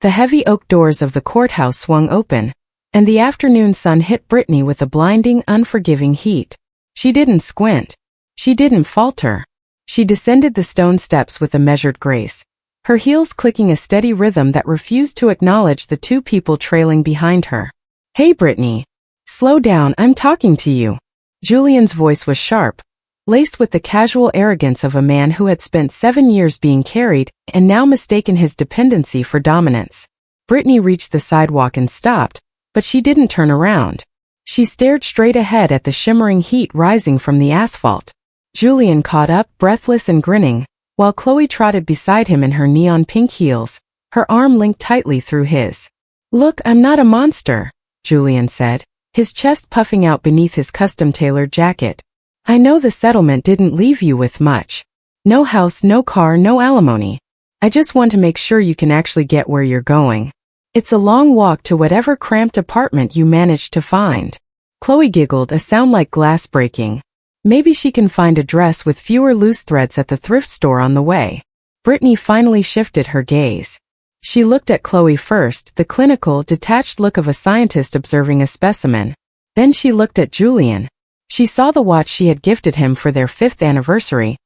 The heavy oak doors of the courthouse swung open, and the afternoon sun hit Britney with a blinding, unforgiving heat. She didn't squint. She didn't falter. She descended the stone steps with a measured grace, her heels clicking a steady rhythm that refused to acknowledge the two people trailing behind her. "Hey, Britney. Slow down, I'm talking to you." Julian's voice was sharp, laced with the casual arrogance of a man who had spent 7 years being carried and now mistaken his dependency for dominance. Britney reached the sidewalk and stopped, but she didn't turn around. She stared straight ahead at the shimmering heat rising from the asphalt. Julian caught up, breathless and grinning, while Chloe trotted beside him in her neon pink heels, her arm linked tightly through his. "Look, I'm not a monster," Julian said, his chest puffing out beneath his custom-tailored jacket. "I know the settlement didn't leave you with much. No house, no car, no alimony. I just want to make sure you can actually get where you're going. It's a long walk to whatever cramped apartment you managed to find." Chloe giggled, a sound like glass breaking. Maybe she can find a dress with fewer loose threads at the thrift store on the way. Britney finally shifted her gaze. She looked at Chloe first, the clinical, detached look of a scientist observing a specimen. Then she looked at Julian. She saw the watch she had gifted him for their 5th anniversary,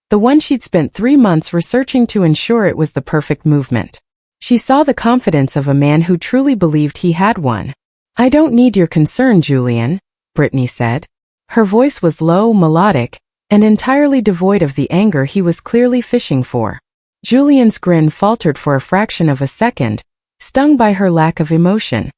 the one she'd spent 3 months researching to ensure it was the perfect movement. She saw the confidence of a man who truly believed he had one. "I don't need your concern, Julian," Britney said. Her voice was low, melodic, and entirely devoid of the anger he was clearly fishing for. Julian's grin faltered for a fraction of a second, stung by her lack of emotion.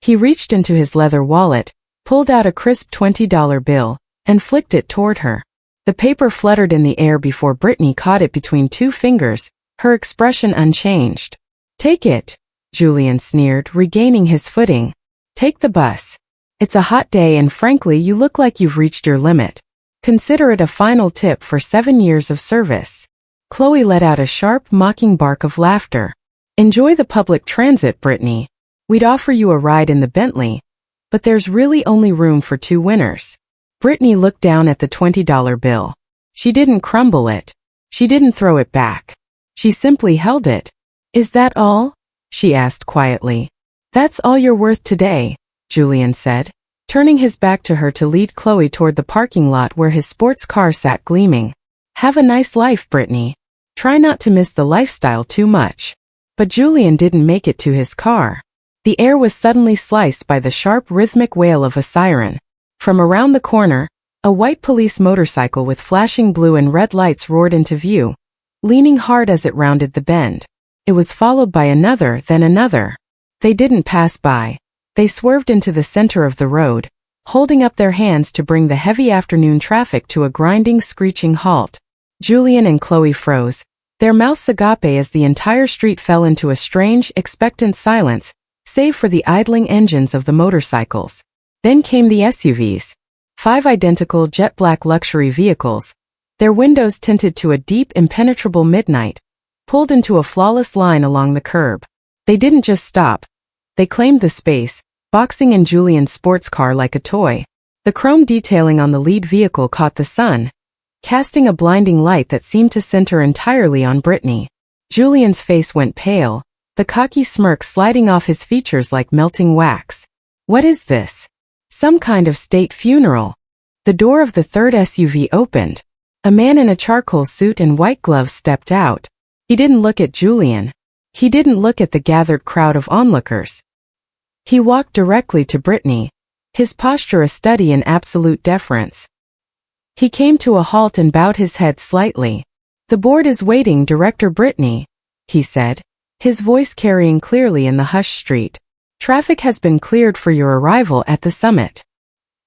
He reached into his leather wallet, pulled out a crisp $20 bill, and flicked it toward her. The paper fluttered in the air before Britney caught it between 2 fingers, her expression unchanged. "Take it," Julian sneered, regaining his footing. "Take the bus. It's a hot day and frankly you look like you've reached your limit. Consider it a final tip for 7 years of service." Chloe let out a sharp, mocking bark of laughter. "Enjoy the public transit, Britney. We'd offer you a ride in the Bentley, but there's really only room for 2 winners." Britney looked down at the $20 bill. She didn't crumble it. She didn't throw it back. She simply held it. "Is that all?" she asked quietly. "That's all you're worth today," Julian said, turning his back to her to lead Chloe toward the parking lot where his sports car sat gleaming. "Have a nice life, Britney. Try not to miss the lifestyle too much." But Julian didn't make it to his car. The air was suddenly sliced by the sharp rhythmic wail of a siren. From around the corner, a white police motorcycle with flashing blue and red lights roared into view, leaning hard as it rounded the bend. It was followed by another, then another. They didn't pass by. They swerved into the center of the road, holding up their hands to bring the heavy afternoon traffic to a grinding, screeching halt. Julian and Chloe froze, their mouths agape as the entire street fell into a strange, expectant silence, save for the idling engines of the motorcycles. Then came the SUVs. 5 identical jet-black luxury vehicles, their windows tinted to a deep, impenetrable midnight, pulled into a flawless line along the curb. They didn't just stop. They claimed the space, boxing in Julian's sports car like a toy. The chrome detailing on the lead vehicle caught the sun, casting a blinding light that seemed to center entirely on Britney. Julian's face went pale, the cocky smirk sliding off his features like melting wax. "What is this? Some kind of state funeral?" The door of the 3rd SUV opened. A man in a charcoal suit and white gloves stepped out. He didn't look at Julian. He didn't look at the gathered crowd of onlookers. He walked directly to Britney, his posture a study in absolute deference. He came to a halt and bowed his head slightly. "The board is waiting, Director Britney," he said, his voice carrying clearly in the hushed street. "Traffic has been cleared for your arrival at the summit."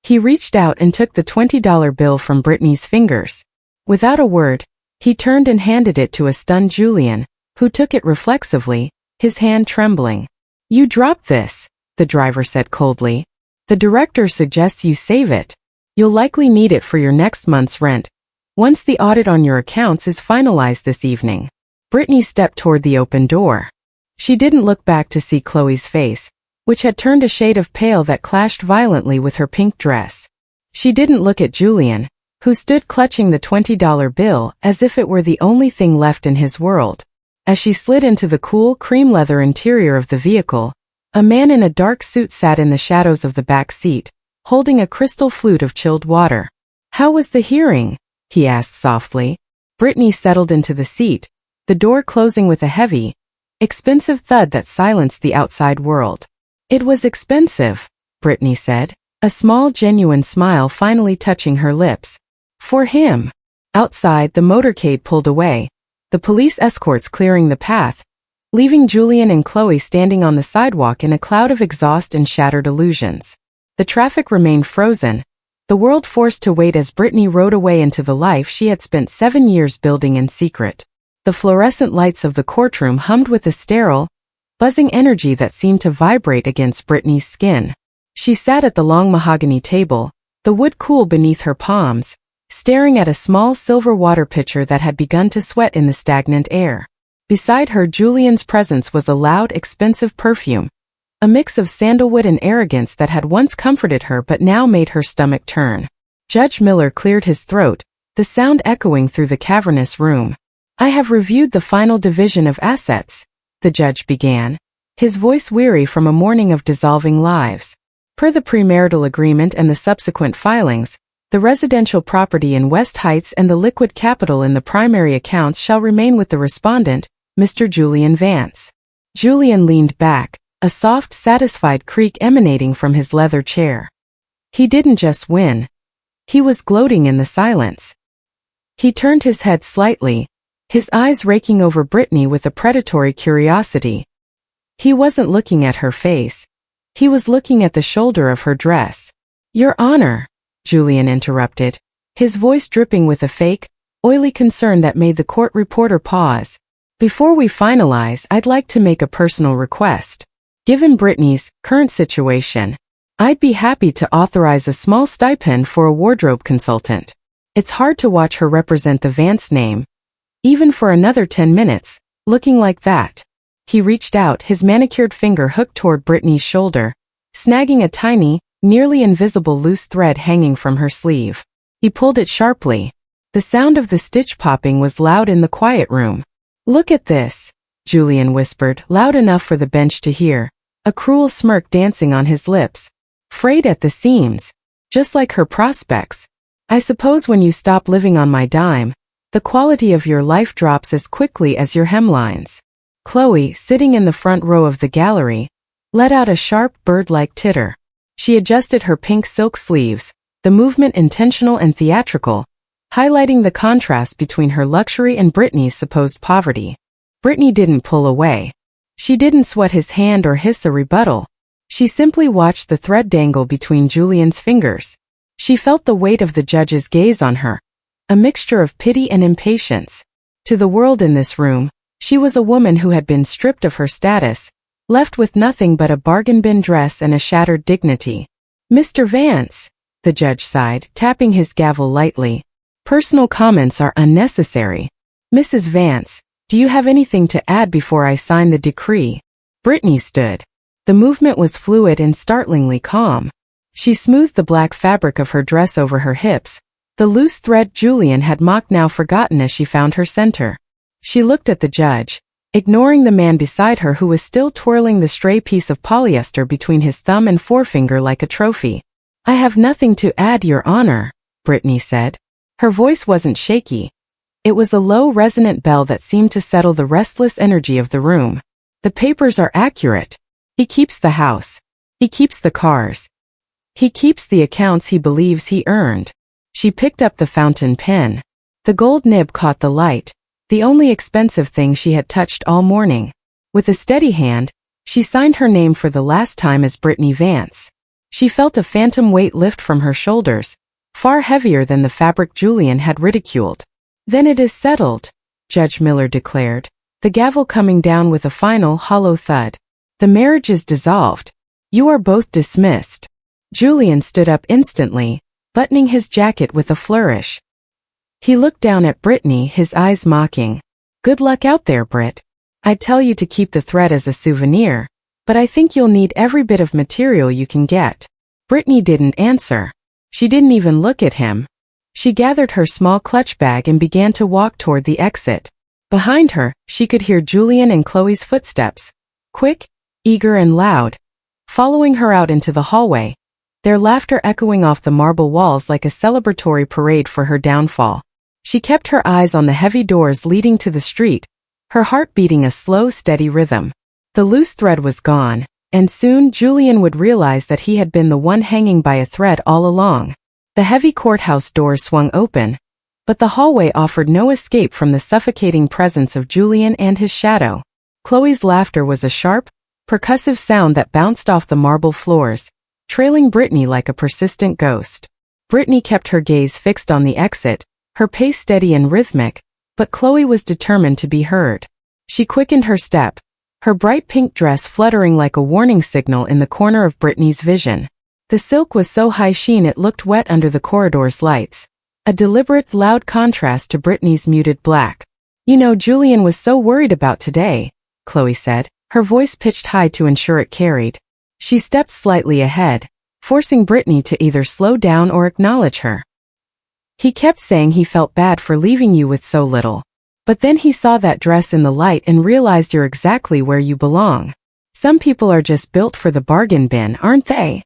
He reached out and took the $20 bill from Britney's fingers. Without a word, he turned and handed it to a stunned Julian, who took it reflexively, his hand trembling. "You dropped this," the driver said coldly. "The director suggests you save it. You'll likely need it for your next month's rent, once the audit on your accounts is finalized this evening." Britney stepped toward the open door. She didn't look back to see Chloe's face, which had turned a shade of pale that clashed violently with her pink dress. She didn't look at Julian, who stood clutching the $20 bill as if it were the only thing left in his world. As she slid into the cool, cream leather interior of the vehicle, a man in a dark suit sat in the shadows of the back seat, holding a crystal flute of chilled water. "How was the hearing?" he asked softly. Britney settled into the seat, the door closing with a heavy, expensive thud that silenced the outside world. "It was expensive," Britney said, a small genuine smile finally touching her lips. "For him." Outside, the motorcade pulled away, the police escorts clearing the path, leaving Julian and Chloe standing on the sidewalk in a cloud of exhaust and shattered illusions. The traffic remained frozen, the world forced to wait as Britney rode away into the life she had spent 7 years building in secret. The fluorescent lights of the courtroom hummed with a sterile, buzzing energy that seemed to vibrate against Britney's skin. She sat at the long mahogany table, the wood cool beneath her palms, staring at a small silver water pitcher that had begun to sweat in the stagnant air. Beside her, Julian's presence was a loud, expensive perfume, a mix of sandalwood and arrogance that had once comforted her but now made her stomach turn. Judge Miller cleared his throat, the sound echoing through the cavernous room. "I have reviewed the final division of assets," the judge began, his voice weary from a morning of dissolving lives. "Per the premarital agreement and the subsequent filings, the residential property in West Heights and the liquid capital in the primary accounts shall remain with the respondent, Mr. Julian Vance." Julian leaned back, a soft, satisfied creak emanating from his leather chair. He didn't just win. He was gloating in the silence. He turned his head slightly, his eyes raking over Britney with a predatory curiosity. He wasn't looking at her face. He was looking at the shoulder of her dress. "Your Honor," Julian interrupted, his voice dripping with a fake, oily concern that made the court reporter pause. "Before we finalize, I'd like to make a personal request. Given Britney's current situation, I'd be happy to authorize a small stipend for a wardrobe consultant. It's hard to watch her represent the Vance name, even for another 10 minutes, looking like that." He reached out, his manicured finger hooked toward Britney's shoulder, snagging a tiny, nearly invisible loose thread hanging from her sleeve. He pulled it sharply. The sound of the stitch popping was loud in the quiet room. "Look at this," Julian whispered, loud enough for the bench to hear, a cruel smirk dancing on his lips. "Frayed at the seams, just like her prospects. I suppose when you stop living on my dime, the quality of your life drops as quickly as your hemlines." Chloe, sitting in the front row of the gallery, let out a sharp, bird-like titter. She adjusted her pink silk sleeves, the movement intentional and theatrical, highlighting the contrast between her luxury and Britney's supposed poverty. Britney didn't pull away. She didn't sweat his hand or hiss a rebuttal. She simply watched the thread dangle between Julian's fingers. She felt the weight of the judge's gaze on her, a mixture of pity and impatience. To the world in this room, she was a woman who had been stripped of her status, left with nothing but a bargain bin dress and a shattered dignity. "Mr. Vance," the judge sighed, tapping his gavel lightly, "personal comments are unnecessary. Mrs. Vance, do you have anything to add before I sign the decree?" Britney stood. The movement was fluid and startlingly calm. She smoothed the black fabric of her dress over her hips, the loose thread Julian had mocked now forgotten as she found her center. She looked at the judge, ignoring the man beside her who was still twirling the stray piece of polyester between his thumb and forefinger like a trophy. "I have nothing to add, Your Honor," Britney said. Her voice wasn't shaky. It was a low, resonant bell that seemed to settle the restless energy of the room. "The papers are accurate. He keeps the house. He keeps the cars. He keeps the accounts he believes he earned." She picked up the fountain pen. The gold nib caught the light, the only expensive thing she had touched all morning. With a steady hand, she signed her name for the last time as Britney Vance. She felt a phantom weight lift from her shoulders, far heavier than the fabric Julian had ridiculed. "Then it is settled," Judge Miller declared, the gavel coming down with a final, hollow thud. "The marriage is dissolved. You are both dismissed." Julian stood up instantly, buttoning his jacket with a flourish. He looked down at Britney, his eyes mocking. "Good luck out there, Brit. I'd tell you to keep the thread as a souvenir, but I think you'll need every bit of material you can get." Britney didn't answer. She didn't even look at him. She gathered her small clutch bag and began to walk toward the exit. Behind her, she could hear Julian and Chloe's footsteps, quick, eager and loud, following her out into the hallway, their laughter echoing off the marble walls like a celebratory parade for her downfall. She kept her eyes on the heavy doors leading to the street, her heart beating a slow, steady rhythm. The loose thread was gone, and soon Julian would realize that he had been the one hanging by a thread all along. The heavy courthouse doors swung open, but the hallway offered no escape from the suffocating presence of Julian and his shadow. Chloe's laughter was a sharp, percussive sound that bounced off the marble floors, trailing Britney like a persistent ghost. Britney kept her gaze fixed on the exit, her pace steady and rhythmic, but Chloe was determined to be heard. She quickened her step, her bright pink dress fluttering like a warning signal in the corner of Britney's vision. The silk was so high sheen it looked wet under the corridor's lights, a deliberate, loud contrast to Britney's muted black. "You know, Julian was so worried about today," Chloe said, her voice pitched high to ensure it carried. She stepped slightly ahead, forcing Britney to either slow down or acknowledge her. "He kept saying he felt bad for leaving you with so little. But then he saw that dress in the light and realized you're exactly where you belong. Some people are just built for the bargain bin, aren't they?"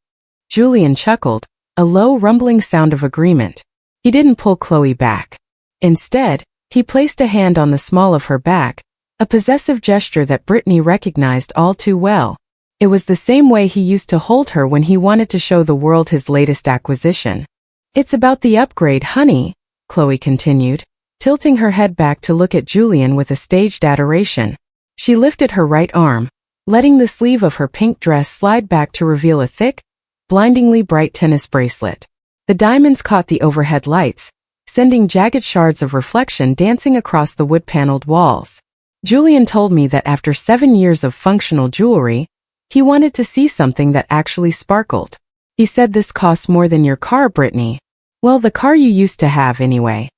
Julian chuckled, a low rumbling sound of agreement. He didn't pull Chloe back. Instead, he placed a hand on the small of her back, a possessive gesture that Britney recognized all too well. It was the same way he used to hold her when he wanted to show the world his latest acquisition. "It's about the upgrade, honey," Chloe continued, tilting her head back to look at Julian with a staged adoration. She lifted her right arm, letting the sleeve of her pink dress slide back to reveal a thick, blindingly bright tennis bracelet. The diamonds caught the overhead lights, sending jagged shards of reflection dancing across the wood-paneled walls. "Julian told me that after 7 years of functional jewelry, he wanted to see something that actually sparkled. He said this costs more than your car, Britney. Well, the car you used to have anyway."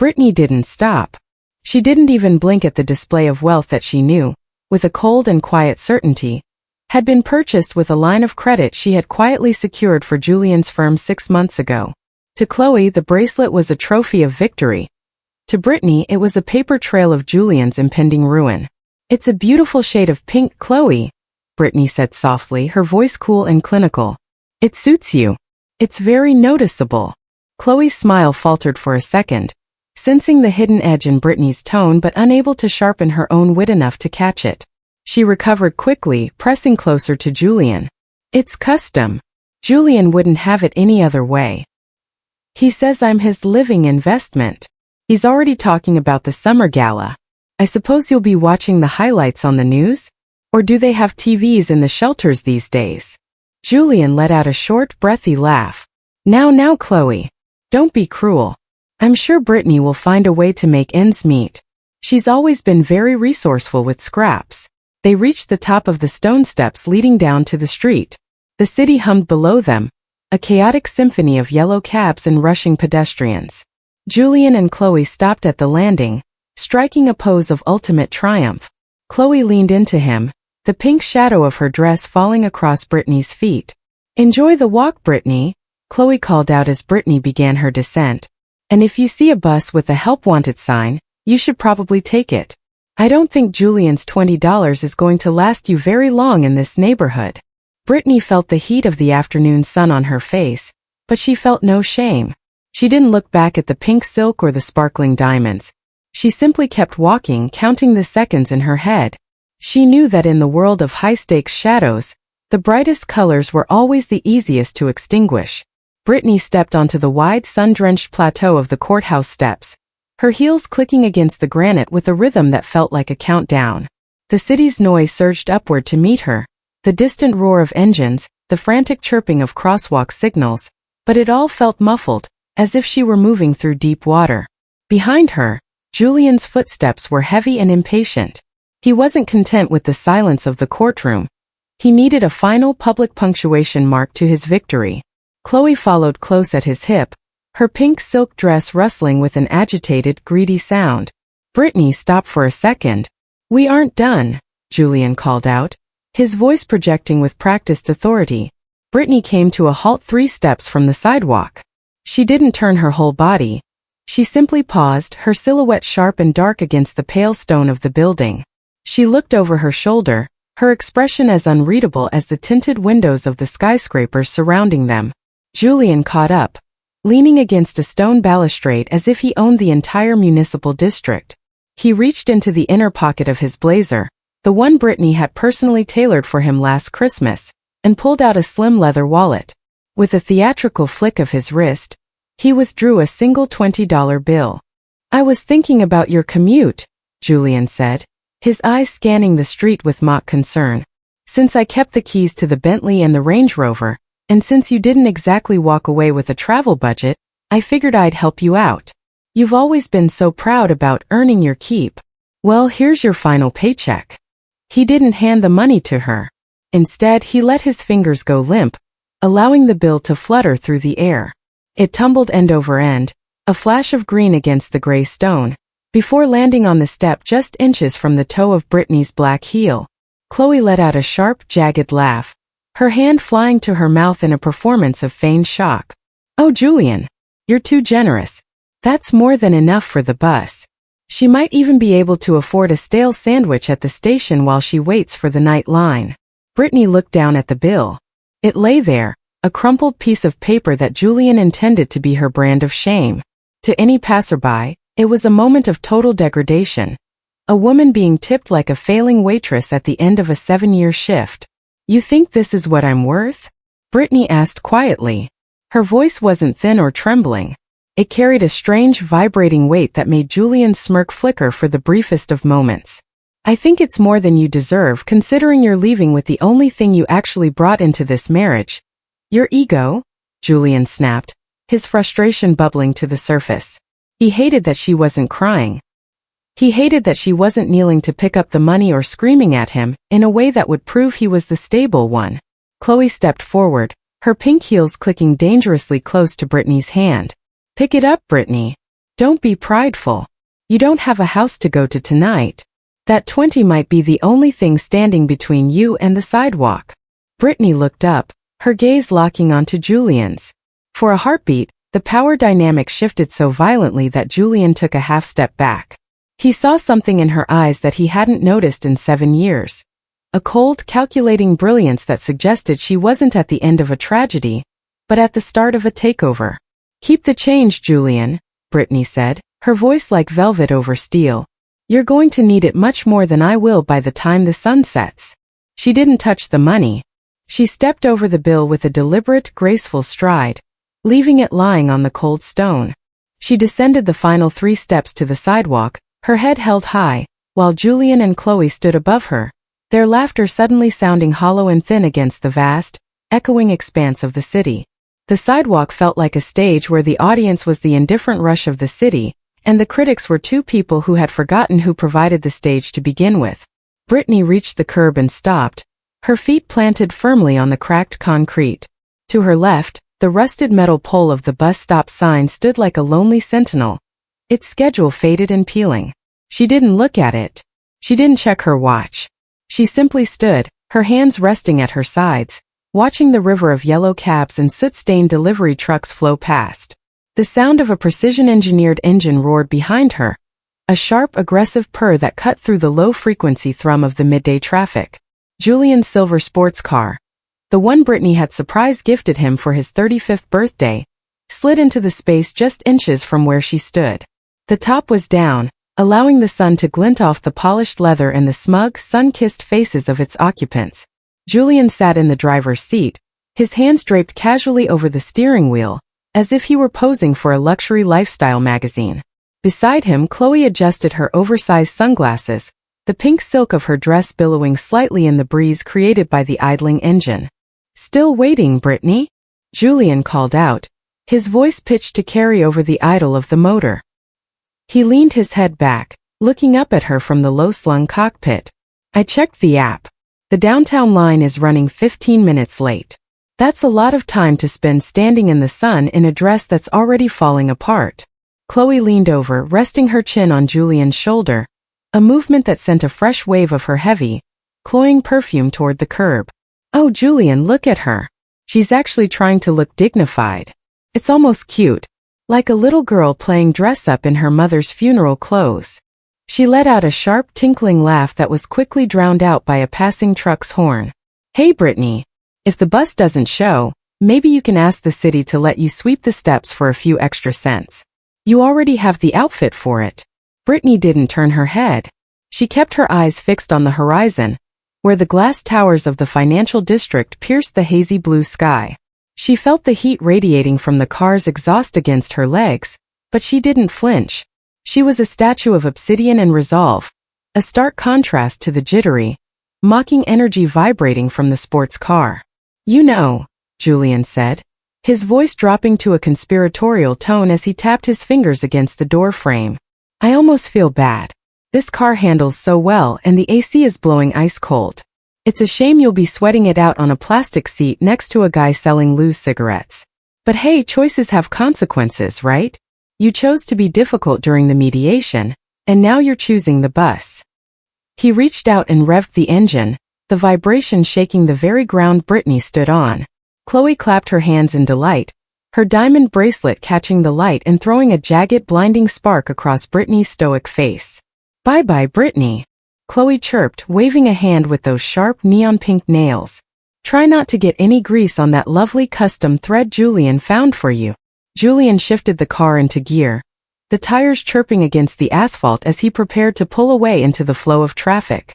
Britney didn't stop. She didn't even blink at the display of wealth that she knew, with a cold and quiet certainty, had been purchased with a line of credit she had quietly secured for Julian's firm 6 months ago. To Chloe, the bracelet was a trophy of victory. To Britney, it was a paper trail of Julian's impending ruin. "It's a beautiful shade of pink, Chloe," Britney said softly, her voice cool and clinical. "It suits you. It's very noticeable." Chloe's smile faltered for a second, sensing the hidden edge in Britney's tone but unable to sharpen her own wit enough to catch it. She recovered quickly, pressing closer to Julian. "It's custom. Julian wouldn't have it any other way. He says I'm his living investment. He's already talking about the summer gala. I suppose you'll be watching the highlights on the news? Or do they have TVs in the shelters these days?" Julian let out a short, breathy laugh. Now, Chloe. Don't be cruel. I'm sure Britney will find a way to make ends meet. She's always been very resourceful with scraps." They reached the top of the stone steps leading down to the street. The city hummed below them, a chaotic symphony of yellow cabs and rushing pedestrians. Julian and Chloe stopped at the landing, striking a pose of ultimate triumph. Chloe leaned into him, the pink shadow of her dress falling across Britney's feet. "Enjoy the walk, Britney," Chloe called out as Britney began her descent. "And if you see a bus with a help wanted sign, you should probably take it. I don't think Julian's $20 is going to last you very long in this neighborhood." Britney felt the heat of the afternoon sun on her face, but she felt no shame. She didn't look back at the pink silk or the sparkling diamonds. She simply kept walking, counting the seconds in her head. She knew that in the world of high-stakes shadows, the brightest colors were always the easiest to extinguish. Britney stepped onto the wide, sun-drenched plateau of the courthouse steps, her heels clicking against the granite with a rhythm that felt like a countdown. The city's noise surged upward to meet her, the distant roar of engines, the frantic chirping of crosswalk signals, but it all felt muffled, as if she were moving through deep water. Behind her, Julian's footsteps were heavy and impatient. He wasn't content with the silence of the courtroom. He needed a final public punctuation mark to his victory. Chloe followed close at his hip, her pink silk dress rustling with an agitated, greedy sound. Britney stopped for a second. "We aren't done," Julian called out, his voice projecting with practiced authority. Britney came to a halt 3 steps from the sidewalk. She didn't turn her whole body. She simply paused, her silhouette sharp and dark against the pale stone of the building. She looked over her shoulder, her expression as unreadable as the tinted windows of the skyscrapers surrounding them. Julian caught up, leaning against a stone balustrade as if he owned the entire municipal district. He reached into the inner pocket of his blazer, the one Britney had personally tailored for him last Christmas, and pulled out a slim leather wallet. With a theatrical flick of his wrist, he withdrew a single $20 bill. "I was thinking about your commute," Julian said, his eyes scanning the street with mock concern. "Since I kept the keys to the Bentley and the Range Rover, and since you didn't exactly walk away with a travel budget, I figured I'd help you out. You've always been so proud about earning your keep. Well, here's your final paycheck." He didn't hand the money to her. Instead, he let his fingers go limp, allowing the bill to flutter through the air. It tumbled end over end, a flash of green against the gray stone, before landing on the step just inches from the toe of Britney's black heel. Chloe let out a sharp, jagged laugh, her hand flying to her mouth in a performance of feigned shock. "Oh, Julian, you're too generous. That's more than enough for the bus." She might even be able to afford a stale sandwich at the station while she waits for the night line. Britney looked down at the bill. It lay there, a crumpled piece of paper that Julian intended to be her brand of shame. To any passerby, it was a moment of total degradation. A woman being tipped like a failing waitress at the end of a 7-year shift. "You think this is what I'm worth?" Britney asked quietly. Her voice wasn't thin or trembling. It carried a strange, vibrating weight that made Julian's smirk flicker for the briefest of moments. "I think it's more than you deserve considering you're leaving with the only thing you actually brought into this marriage." "Your ego?" Julian snapped, his frustration bubbling to the surface. He hated that she wasn't crying. He hated that she wasn't kneeling to pick up the money or screaming at him in a way that would prove he was the stable one. Chloe stepped forward, her pink heels clicking dangerously close to Britney's hand. "Pick it up, Britney. Don't be prideful. You don't have a house to go to tonight. That 20 might be the only thing standing between you and the sidewalk." Britney looked up, her gaze locking onto Julian's. For a heartbeat, the power dynamic shifted so violently that Julian took a half step back. He saw something in her eyes that he hadn't noticed in 7 years. A cold, calculating brilliance that suggested she wasn't at the end of a tragedy, but at the start of a takeover. "Keep the change, Julian," Britney said, her voice like velvet over steel. "You're going to need it much more than I will by the time the sun sets." She didn't touch the money. She stepped over the bill with a deliberate, graceful stride, leaving it lying on the cold stone. She descended the final 3 steps to the sidewalk, her head held high, while Julian and Chloe stood above her, their laughter suddenly sounding hollow and thin against the vast, echoing expanse of the city. The sidewalk felt like a stage where the audience was the indifferent rush of the city, and the critics were 2 people who had forgotten who provided the stage to begin with. Britney reached the curb and stopped, her feet planted firmly on the cracked concrete. To her left, the rusted metal pole of the bus stop sign stood like a lonely sentinel, its schedule faded and peeling. She didn't look at it. She didn't check her watch. She simply stood, her hands resting at her sides, watching the river of yellow cabs and soot-stained delivery trucks flow past. The sound of a precision-engineered engine roared behind her, a sharp, aggressive purr that cut through the low-frequency thrum of the midday traffic. Julian's silver sports car, the one Britney had surprise gifted him for his 35th birthday, slid into the space just inches from where she stood. The top was down, allowing the sun to glint off the polished leather and the smug, sun-kissed faces of its occupants. Julian sat in the driver's seat, his hands draped casually over the steering wheel, as if he were posing for a luxury lifestyle magazine. Beside him, Chloe adjusted her oversized sunglasses, the pink silk of her dress billowing slightly in the breeze created by the idling engine. "Still waiting, Britney?" Julian called out, his voice pitched to carry over the idle of the motor. He leaned his head back, looking up at her from the low-slung cockpit. "I checked the app. The downtown line is running 15 minutes late. That's a lot of time to spend standing in the sun in a dress that's already falling apart." Chloe leaned over, resting her chin on Julian's shoulder, a movement that sent a fresh wave of her heavy, cloying perfume toward the curb. "Oh, Julian, look at her. She's actually trying to look dignified. It's almost cute." like a little girl playing dress-up in her mother's funeral clothes. She let out a sharp, tinkling laugh that was quickly drowned out by a passing truck's horn. "Hey, Britney. If the bus doesn't show, maybe you can ask the city to let you sweep the steps for a few extra cents. You already have the outfit for it." Britney didn't turn her head. She kept her eyes fixed on the horizon, where the glass towers of the financial district pierced the hazy blue sky. She felt the heat radiating from the car's exhaust against her legs, but she didn't flinch. She was a statue of obsidian and resolve, a stark contrast to the jittery, mocking energy vibrating from the sports car. "You know," Julian said, his voice dropping to a conspiratorial tone as he tapped his fingers against the door frame. "I almost feel bad. This car handles so well and the AC is blowing ice cold. It's a shame you'll be sweating it out on a plastic seat next to a guy selling loose cigarettes. But hey, choices have consequences, right? You chose to be difficult during the mediation, and now you're choosing the bus." He reached out and revved the engine, the vibration shaking the very ground Britney stood on. Chloe clapped her hands in delight, her diamond bracelet catching the light and throwing a jagged, blinding spark across Britney's stoic face. "Bye-bye, Britney," Chloe chirped, waving a hand with those sharp neon-pink nails. "Try not to get any grease on that lovely custom thread Julian found for you." Julian shifted the car into gear, the tires chirping against the asphalt as he prepared to pull away into the flow of traffic.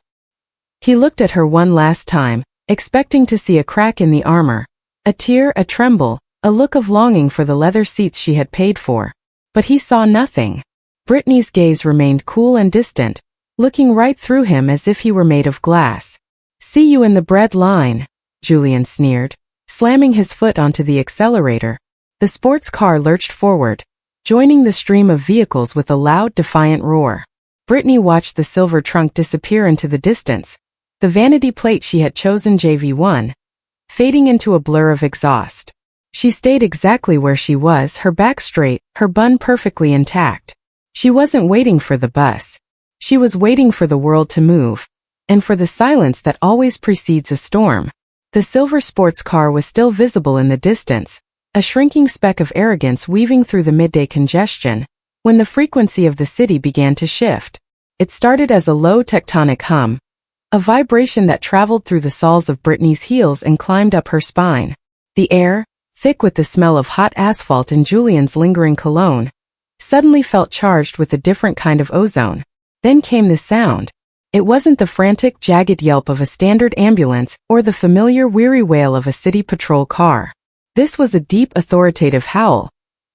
He looked at her one last time, expecting to see a crack in the armor, a tear, a tremble, a look of longing for the leather seats she had paid for. But he saw nothing. Britney's gaze remained cool and distant, looking right through him as if he were made of glass. "See you in the bread line," Julian sneered, slamming his foot onto the accelerator. The sports car lurched forward, joining the stream of vehicles with a loud, defiant roar. Britney watched the silver trunk disappear into the distance, the vanity plate she had chosen JV1, fading into a blur of exhaust. She stayed exactly where she was, her back straight, her bun perfectly intact. She wasn't waiting for the bus. She was waiting for the world to move, and for the silence that always precedes a storm. The silver sports car was still visible in the distance, a shrinking speck of arrogance weaving through the midday congestion, when the frequency of the city began to shift. It started as a low tectonic hum, a vibration that traveled through the soles of Britney's heels and climbed up her spine. The air, thick with the smell of hot asphalt and Julian's lingering cologne, suddenly felt charged with a different kind of ozone. Then came the sound. It wasn't the frantic, jagged yelp of a standard ambulance or the familiar weary wail of a city patrol car. This was a deep, authoritative howl,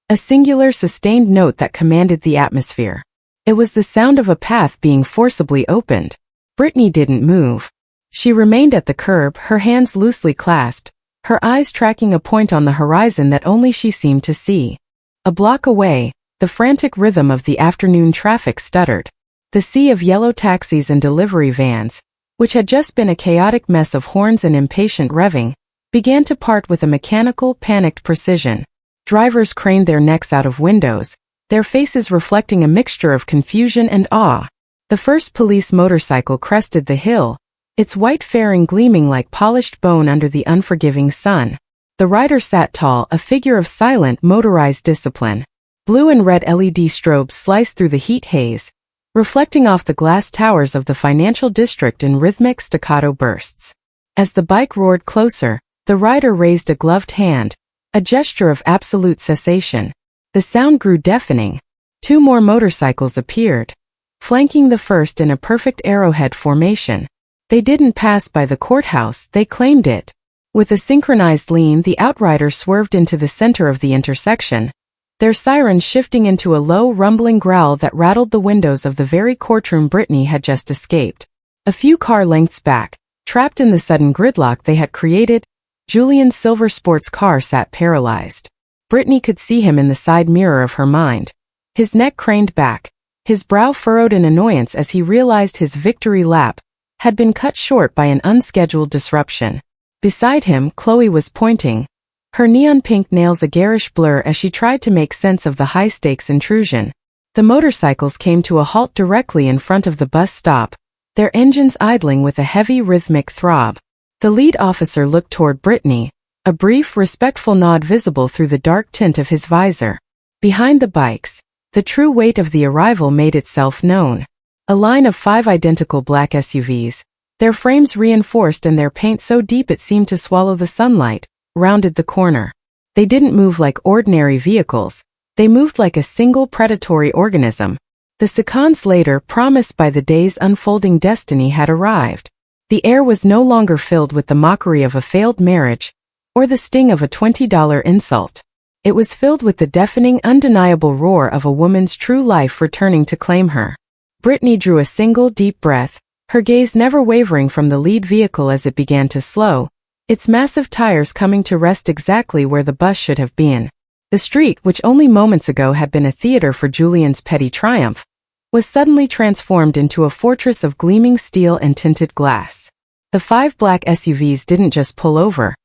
a singular, sustained note that commanded the atmosphere. It was the sound of a path being forcibly opened. Britney didn't move. She remained at the curb, her hands loosely clasped, her eyes tracking a point on the horizon that only she seemed to see. A block away, the frantic rhythm of the afternoon traffic stuttered. The sea of yellow taxis and delivery vans, which had just been a chaotic mess of horns and impatient revving, began to part with a mechanical, panicked precision. Drivers craned their necks out of windows, their faces reflecting a mixture of confusion and awe. The first police motorcycle crested the hill, its white fairing gleaming like polished bone under the unforgiving sun. The rider sat tall, a figure of silent, motorized discipline. Blue and red LED strobes sliced through the heat haze, reflecting off the glass towers of the financial district in rhythmic staccato bursts. As the bike roared closer, the rider raised a gloved hand, a gesture of absolute cessation. The sound grew deafening. Two more motorcycles appeared, flanking the first in a perfect arrowhead formation. They didn't pass by the courthouse, they claimed it. With a synchronized lean, the outriders swerved into the center of the intersection, their sirens shifting into a low, rumbling growl that rattled the windows of the very courtroom Britney had just escaped. A few car lengths back, trapped in the sudden gridlock they had created, Julian's silver sports car sat paralyzed. Britney could see him in the side mirror of her mind. His neck craned back, his brow furrowed in annoyance as he realized his victory lap had been cut short by an unscheduled disruption. Beside him, Chloe was pointing, her neon-pink nails a garish blur as she tried to make sense of the high-stakes intrusion. The motorcycles came to a halt directly in front of the bus stop, their engines idling with a heavy rhythmic throb. The lead officer looked toward Britney, a brief, respectful nod visible through the dark tint of his visor. Behind the bikes, the true weight of the arrival made itself known. A line of 5 identical black SUVs, their frames reinforced and their paint so deep it seemed to swallow the sunlight, rounded the corner. They didn't move like ordinary vehicles, they moved like a single predatory organism. The seconds later promised by the day's unfolding destiny had arrived. The air was no longer filled with the mockery of a failed marriage, or the sting of a $20 insult. It was filled with the deafening, undeniable roar of a woman's true life returning to claim her. Britney drew a single deep breath, her gaze never wavering from the lead vehicle as it began to slow, its massive tires coming to rest exactly where the bus should have been. The street, which only moments ago had been a theater for Julian's petty triumph, was suddenly transformed into a fortress of gleaming steel and tinted glass. The 5 black SUVs didn't just pull over.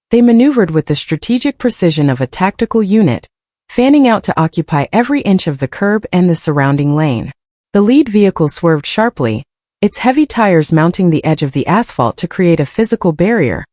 They maneuvered with the strategic precision of a tactical unit, fanning out to occupy every inch of the curb and the surrounding lane. The lead vehicle swerved sharply, its heavy tires mounting the edge of the asphalt to create a physical barrier,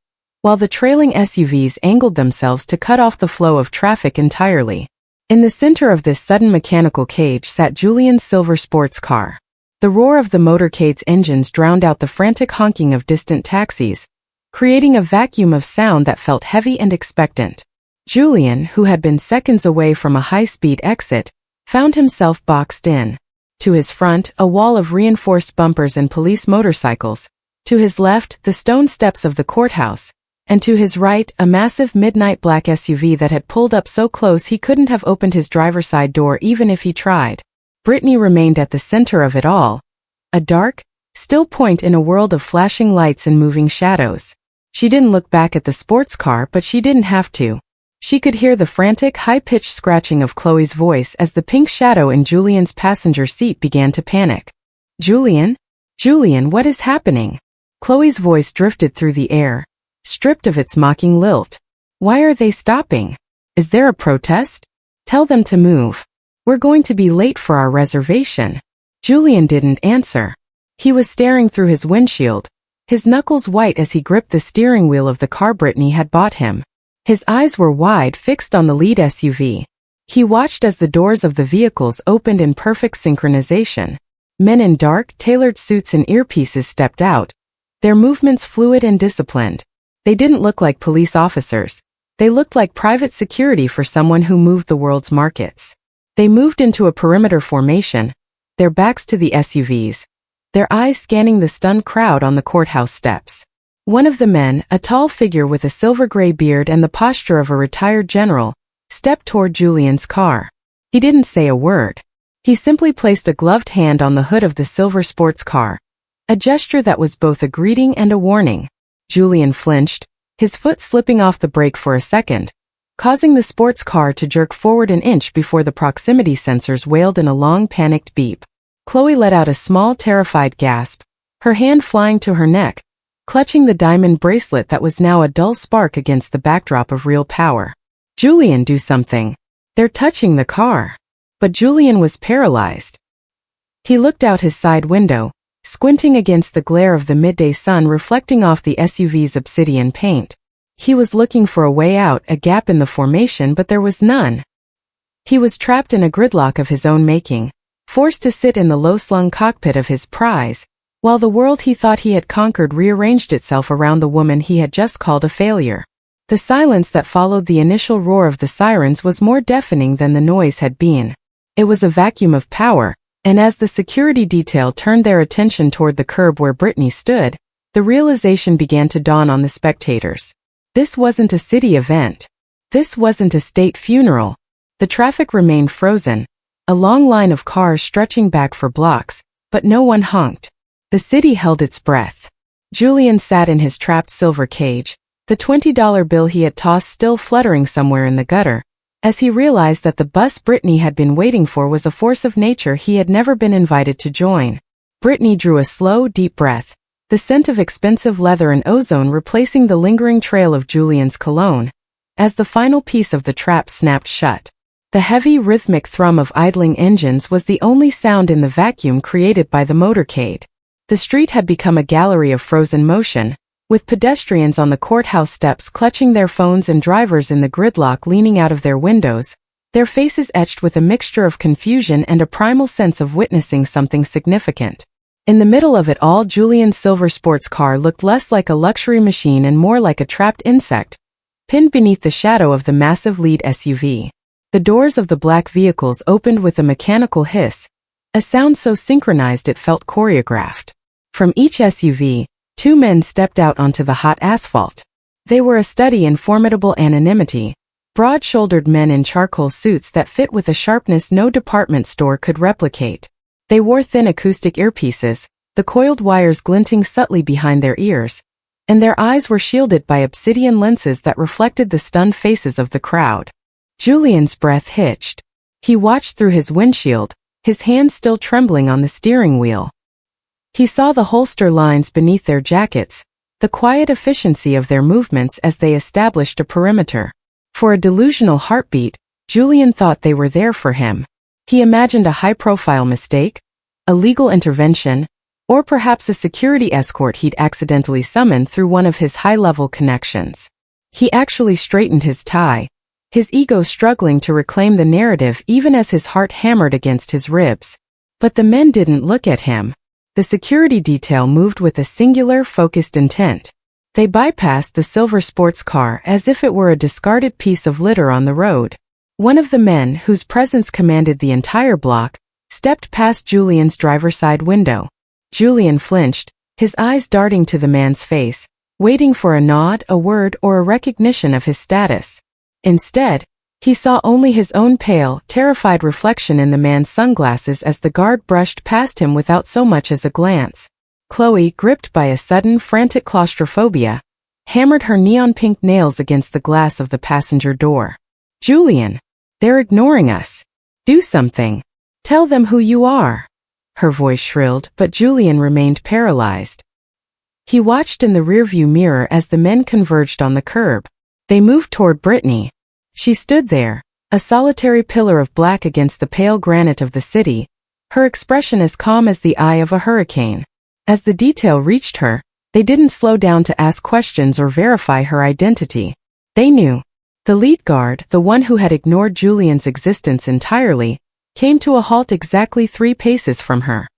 while the trailing SUVs angled themselves to cut off the flow of traffic entirely. In the center of this sudden mechanical cage sat Julian's silver sports car. The roar of the motorcade's engines drowned out the frantic honking of distant taxis, creating a vacuum of sound that felt heavy and expectant. Julian, who had been seconds away from a high-speed exit, found himself boxed in. To his front, a wall of reinforced bumpers and police motorcycles. To his left, the stone steps of the courthouse. And to his right, a massive midnight black SUV that had pulled up so close he couldn't have opened his driver's side door even if he tried. Britney remained at the center of it all. A dark, still point in a world of flashing lights and moving shadows. She didn't look back at the sports car, but she didn't have to. She could hear the frantic, high-pitched scratching of Chloe's voice as the pink shadow in Julian's passenger seat began to panic. Julian? Julian, what is happening? Chloe's voice drifted through the air, stripped of its mocking lilt. Why are they stopping? Is there a protest? Tell them to move. We're going to be late for our reservation. Julian didn't answer. He was staring through his windshield, his knuckles white as he gripped the steering wheel of the car Britney had bought him. His eyes were wide, fixed on the lead SUV. He watched as the doors of the vehicles opened in perfect synchronization. Men in dark, tailored suits and earpieces stepped out, their movements fluid and disciplined. They didn't look like police officers. They looked like private security for someone who moved the world's markets. They moved into a perimeter formation, their backs to the SUVs, their eyes scanning the stunned crowd on the courthouse steps. One of the men, a tall figure with a silver-gray beard and the posture of a retired general, stepped toward Julian's car. He didn't say a word. He simply placed a gloved hand on the hood of the silver sports car, a gesture that was both a greeting and a warning. Julian flinched, his foot slipping off the brake for a second, causing the sports car to jerk forward an inch before the proximity sensors wailed in a long, panicked beep. Chloe let out a small, terrified gasp, her hand flying to her neck, clutching the diamond bracelet that was now a dull spark against the backdrop of real power. Julian, do something. They're touching the car. But Julian was paralyzed. He looked out his side window, squinting against the glare of the midday sun reflecting off the SUV's obsidian paint. He was looking for a way out, a gap in the formation, but there was none. He was trapped in a gridlock of his own making, forced to sit in the low-slung cockpit of his prize, while the world he thought he had conquered rearranged itself around the woman he had just called a failure. The silence that followed the initial roar of the sirens was more deafening than the noise had been. It was a vacuum of power, and as the security detail turned their attention toward the curb where Britney stood, the realization began to dawn on the spectators. This wasn't a city event. This wasn't a state funeral. The traffic remained frozen, a long line of cars stretching back for blocks, but no one honked. The city held its breath. Julian sat in his trapped silver cage, the $20 bill he had tossed still fluttering somewhere in the gutter, as he realized that the bus Britney had been waiting for was a force of nature he had never been invited to join. Britney drew a slow, deep breath, the scent of expensive leather and ozone replacing the lingering trail of Julian's cologne, as the final piece of the trap snapped shut. The heavy, rhythmic thrum of idling engines was the only sound in the vacuum created by the motorcade. The street had become a gallery of frozen motion, with pedestrians on the courthouse steps clutching their phones and drivers in the gridlock leaning out of their windows, their faces etched with a mixture of confusion and a primal sense of witnessing something significant. In the middle of it all, Julian's silver sports car looked less like a luxury machine and more like a trapped insect, pinned beneath the shadow of the massive lead SUV. The doors of the black vehicles opened with a mechanical hiss, a sound so synchronized it felt choreographed. From each SUV, two men stepped out onto the hot asphalt. They were a study in formidable anonymity, broad-shouldered men in charcoal suits that fit with a sharpness no department store could replicate. They wore thin acoustic earpieces, the coiled wires glinting subtly behind their ears, and their eyes were shielded by obsidian lenses that reflected the stunned faces of the crowd. Julian's breath hitched. He watched through his windshield, his hands still trembling on the steering wheel. He saw the holster lines beneath their jackets, the quiet efficiency of their movements as they established a perimeter. For a delusional heartbeat, Julian thought they were there for him. He imagined a high-profile mistake, a legal intervention, or perhaps a security escort he'd accidentally summoned through one of his high-level connections. He actually straightened his tie, his ego struggling to reclaim the narrative even as his heart hammered against his ribs. But the men didn't look at him. The security detail moved with a singular, focused intent. They bypassed the silver sports car as if it were a discarded piece of litter on the road. One of the men, whose presence commanded the entire block, stepped past Julian's driver's side window. Julian flinched, his eyes darting to the man's face, waiting for a nod, a word, or a recognition of his status. Instead, he saw only his own pale, terrified reflection in the man's sunglasses as the guard brushed past him without so much as a glance. Chloe, gripped by a sudden, frantic claustrophobia, hammered her neon-pink nails against the glass of the passenger door. "Julian! They're ignoring us. Do something. Tell them who you are." Her voice shrilled, but Julian remained paralyzed. He watched in the rearview mirror as the men converged on the curb. They moved toward Britney. She stood there, a solitary pillar of black against the pale granite of the city, her expression as calm as the eye of a hurricane. As the detail reached her, they didn't slow down to ask questions or verify her identity. They knew. The lead guard, the one who had ignored Julian's existence entirely, came to a halt exactly 3 paces from her.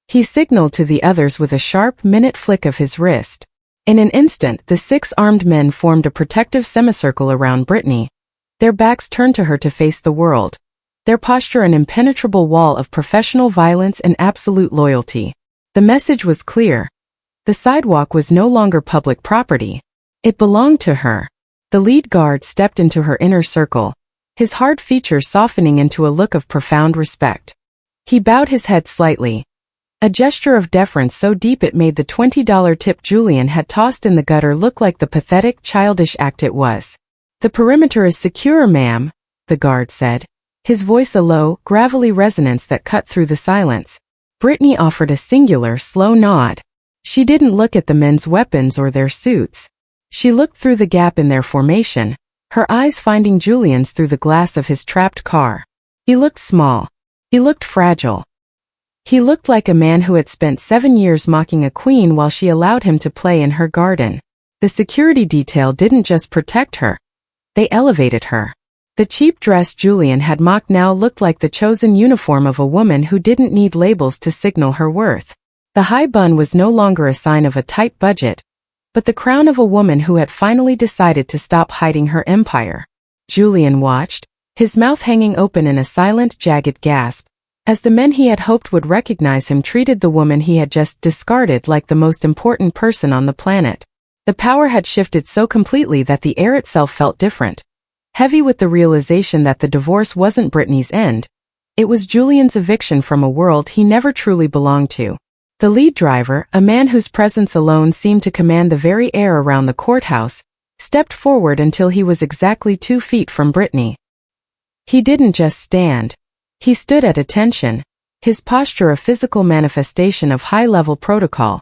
He signaled to the others with a sharp, minute flick of his wrist. In an instant, the 6 armed men formed a protective semicircle around Britney, their backs turned to her to face the world, their posture an impenetrable wall of professional violence and absolute loyalty. The message was clear. The sidewalk was no longer public property. It belonged to her. The lead guard stepped into her inner circle, his hard features softening into a look of profound respect. He bowed his head slightly, a gesture of deference so deep it made the $20 tip Julian had tossed in the gutter look like the pathetic, childish act it was. "The perimeter is secure, ma'am," the guard said, his voice a low, gravelly resonance that cut through the silence. Britney offered a singular, slow nod. She didn't look at the men's weapons or their suits. She looked through the gap in their formation, her eyes finding Julian's through the glass of his trapped car. He looked small. He looked fragile. He looked like a man who had spent 7 years mocking a queen while she allowed him to play in her garden. The security detail didn't just protect her. They elevated her. The cheap dress Julian had mocked now looked like the chosen uniform of a woman who didn't need labels to signal her worth. The high bun was no longer a sign of a tight budget, but the crown of a woman who had finally decided to stop hiding her empire. Julian watched, his mouth hanging open in a silent, jagged gasp, as the men he had hoped would recognize him treated the woman he had just discarded like the most important person on the planet. The power had shifted so completely that the air itself felt different. Heavy with the realization that the divorce wasn't Britney's end. It was Julian's eviction from a world he never truly belonged to. The lead driver, a man whose presence alone seemed to command the very air around the courthouse, stepped forward until he was exactly 2 feet from Britney. He didn't just stand. He stood at attention, his posture a physical manifestation of high-level protocol.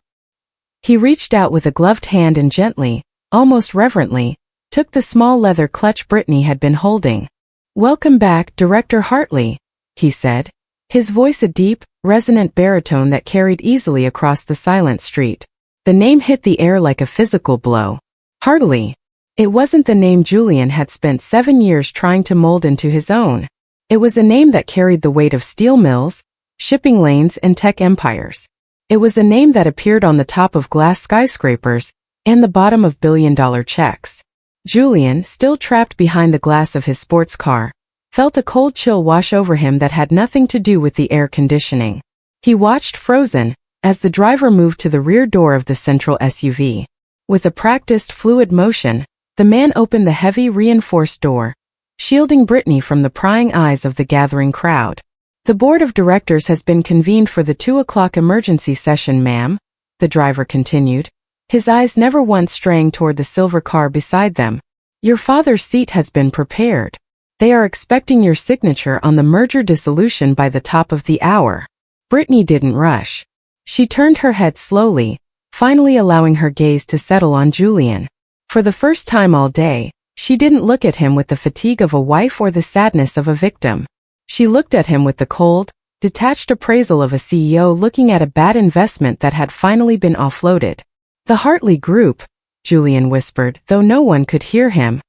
He reached out with a gloved hand and gently, almost reverently, took the small leather clutch Britney had been holding. "Welcome back, Director Hartley," he said, his voice a deep, resonant baritone that carried easily across the silent street. The name hit the air like a physical blow. Hartley. It wasn't the name Julian had spent 7 years trying to mold into his own. It was a name that carried the weight of steel mills, shipping lanes, and tech empires. It was a name that appeared on the top of glass skyscrapers and the bottom of billion-dollar checks. Julian, still trapped behind the glass of his sports car, felt a cold chill wash over him that had nothing to do with the air conditioning. He watched frozen as the driver moved to the rear door of the central SUV. With a practiced, fluid motion, the man opened the heavy, reinforced door, shielding Britney from the prying eyes of the gathering crowd. "The board of directors has been convened for the 2 o'clock emergency session, ma'am," the driver continued, his eyes never once straying toward the silver car beside them. "Your father's seat has been prepared. They are expecting your signature on the merger dissolution by the top of the hour." Britney didn't rush. She turned her head slowly, finally allowing her gaze to settle on Julian. For the first time all day, she didn't look at him with the fatigue of a wife or the sadness of a victim. She looked at him with the cold, detached appraisal of a CEO looking at a bad investment that had finally been offloaded. "The Hartley Group," Julian whispered, though no one could hear him.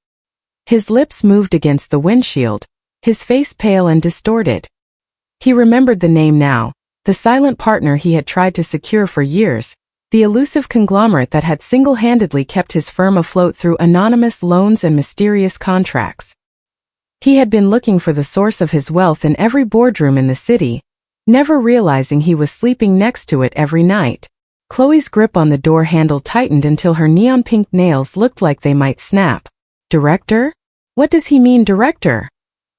His lips moved against the windshield, his face pale and distorted. He remembered the name now, the silent partner he had tried to secure for years, the elusive conglomerate that had single-handedly kept his firm afloat through anonymous loans and mysterious contracts. He had been looking for the source of his wealth in every boardroom in the city, never realizing he was sleeping next to it every night. Chloe's grip on the door handle tightened until her neon-pink nails looked like they might snap. "Director? What does he mean, director?"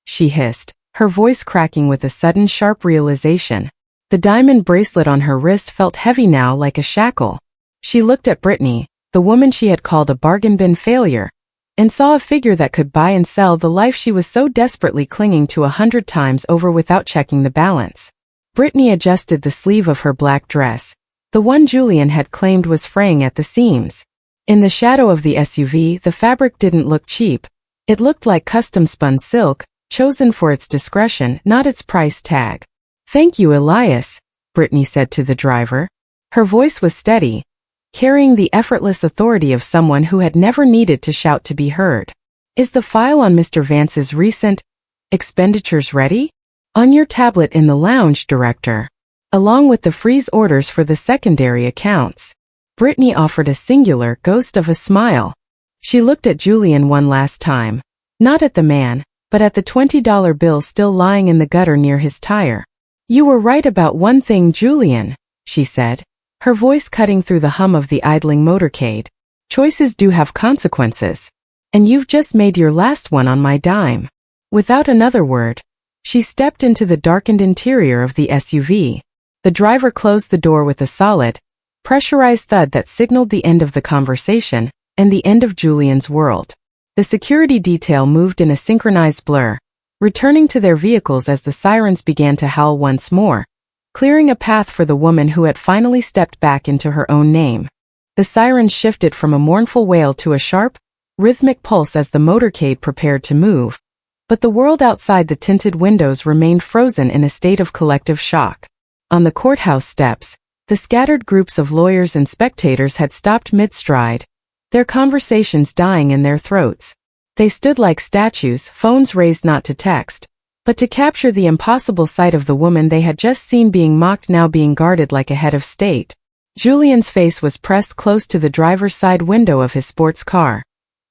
she hissed, her voice cracking with a sudden sharp realization. The diamond bracelet on her wrist felt heavy now, like a shackle. She looked at Britney, the woman she had called a bargain bin failure, and saw a figure that could buy and sell the life she was so desperately clinging to 100 times over without checking the balance. Britney adjusted the sleeve of her black dress, the one Julian had claimed was fraying at the seams. In the shadow of the SUV, the fabric didn't look cheap. It looked like custom-spun silk, chosen for its discretion, not its price tag. "Thank you, Elias," Britney said to the driver. Her voice was steady, carrying the effortless authority of someone who had never needed to shout to be heard. "Is the file on Mr. Vance's recent expenditures ready?" "On your tablet in the lounge, director, along with the freeze orders for the secondary accounts." Britney offered a singular ghost of a smile. She looked at Julian one last time, not at the man, but at the $20 bill still lying in the gutter near his tire. "You were right about one thing, Julian," she said, her voice cutting through the hum of the idling motorcade. "Choices do have consequences. And you've just made your last one on my dime." Without another word, she stepped into the darkened interior of the SUV. The driver closed the door with a solid, pressurized thud that signaled the end of the conversation and the end of Julian's world. The security detail moved in a synchronized blur, returning to their vehicles as the sirens began to howl once more, clearing a path for the woman who had finally stepped back into her own name. The sirens shifted from a mournful wail to a sharp, rhythmic pulse as the motorcade prepared to move, but the world outside the tinted windows remained frozen in a state of collective shock. On the courthouse steps, the scattered groups of lawyers and spectators had stopped mid-stride, their conversations dying in their throats. They stood like statues, phones raised not to text, but to capture the impossible sight of the woman they had just seen being mocked, now being guarded like a head of state. Julian's face was pressed close to the driver's side window of his sports car,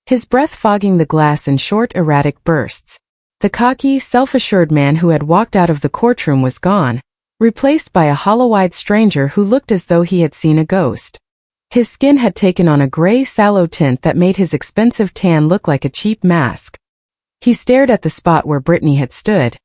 his breath fogging the glass in short, erratic bursts. The cocky, self-assured man who had walked out of the courtroom was gone, replaced by a hollow-eyed stranger who looked as though he had seen a ghost. His skin had taken on a gray, sallow tint that made his expensive tan look like a cheap mask. He stared at the spot where Britney had stood,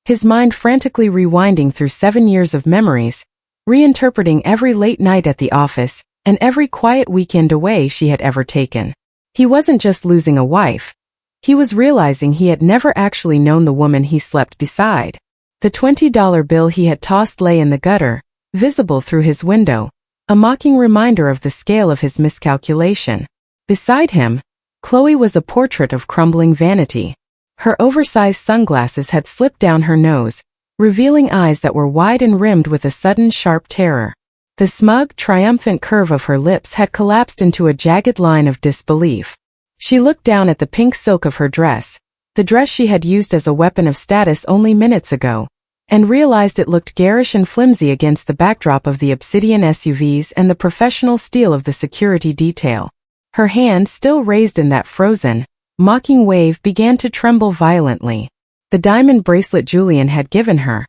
his mind frantically rewinding through 7 years of memories, reinterpreting every late night at the office and every quiet weekend away she had ever taken. He wasn't just losing a wife. He was realizing he had never actually known the woman he slept beside. The $20 bill he had tossed lay in the gutter, visible through his window, a mocking reminder of the scale of his miscalculation. Beside him, Chloe was a portrait of crumbling vanity. Her oversized sunglasses had slipped down her nose, revealing eyes that were wide and rimmed with a sudden sharp terror. The smug, triumphant curve of her lips had collapsed into a jagged line of disbelief. She looked down at the pink silk of her dress, the dress she had used as a weapon of status only minutes ago, and realized it looked garish and flimsy against the backdrop of the obsidian SUVs and the professional steel of the security detail. Her hand, still raised in that frozen, mocking wave, began to tremble violently. The diamond bracelet Julian had given her,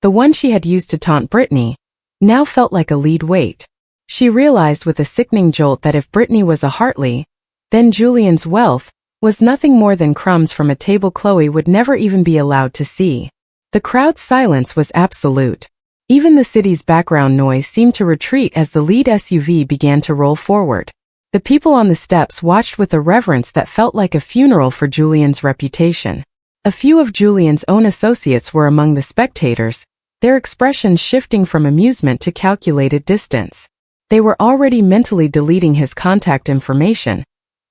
the one she had used to taunt Britney, now felt like a lead weight. She realized with a sickening jolt that if Britney was a Hartley, then Julian's wealth was nothing more than crumbs from a table Chloe would never even be allowed to see. The crowd's silence was absolute. Even the city's background noise seemed to retreat as the lead SUV began to roll forward. The people on the steps watched with a reverence that felt like a funeral for Julian's reputation. A few of Julian's own associates were among the spectators, their expressions shifting from amusement to calculated distance. They were already mentally deleting his contact information,